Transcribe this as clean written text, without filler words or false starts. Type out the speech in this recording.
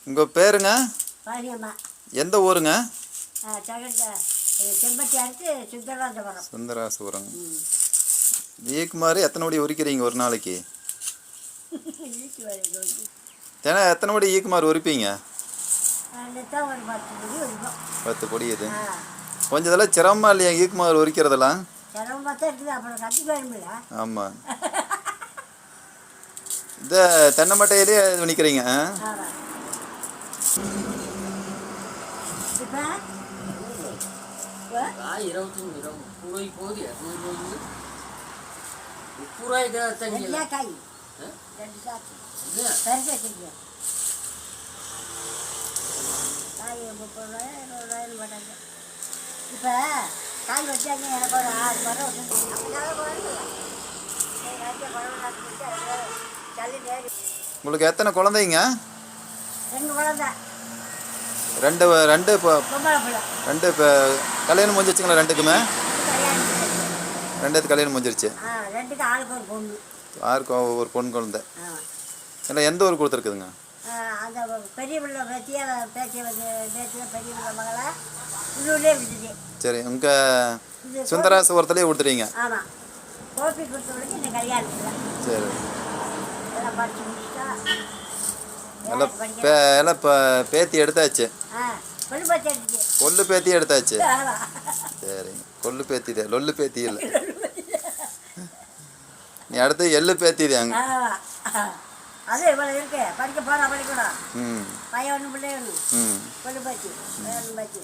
உங்கள் பேருங்க? பழனியம்மா. எந்த ஊருங்க? செம்பட்டி அடுத்து சுந்தரராசபுரம். சுந்தரராசபுரம். ஈக்குமாறு எத்தனை படி உரிக்கிறீங்க ஒரு நாளைக்கு? தினம் எத்தனை படி ஈக்குமாறு உரிப்பீங்க? ஒரு 10 படி உரிப்போம். 10 படி. இது கொஞ்சம் இதெல்லாம் சிரமமாக இல்லையா ஈக்குமாறு உரிக்கிறதெல்லாம்? சிரமமாக தான் இருக்குது, அப்புறம் கற்றுக்கணும்ல. ஆமாம். இந்த தென்னை மட்டையிலே இது பண்ணிக்கிறீங்க. இப்போ 30 காய் வச்சாங்க. எனக்கு ஒரு 6 மரம் உங்களுக்கு எத்தனை குழந்தைங்க? 2 குழந்தை. ரெண்டு இப்போ கல்யாணம் முடிஞ்சிச்சுங்களா? ரெண்டுக்குமே ரெண்டுக்கு கல்யாணம் முடிஞ்சிருச்சு. 2க்கு ஆளுக்கு ஒரு பொண்ணு. யாருக்கு ஒரு பொண்ணு குழந்தை? இல்லை, எந்த ஊர் கொடுத்துருக்குதுங்க? அந்த பெரிய பிள்ளை பேத்திய பெரிய பிள்ளை மகளை உள்ளூர்லேயே விட்டுச்சு. சரி, உங்கள் சுந்தரராசபுரத்துலேயே கொடுத்துட்டீங்க? ஆமாம். கோப்பி கொடுத்தவங்களுக்கு இந்த கல்யாணம் இல்லை. சரி, எல்லாம் படிச்சு முடிச்சுட்டா எல்லாம் இப்போ பேத்தி எடுத்தாச்சு. கொள்ளு பேத்தி எடுத்துச்சு. கொள்ளு பேத்தி எடுத்தாச்சு. சரிங்க, கொள்ளு பேத்தி தான், லொல்லு பேத்தி இல்லை. நீ அடுத்து எள்ளு பேத்தி தாங்க. அது இவ்வளோ இருக்கு. படிக்க போகிறா பள்ளிக்கூடம். பையன் ஒன்று பிள்ளை ஒன்று. கொள்ளு பேத்தி பேத்தி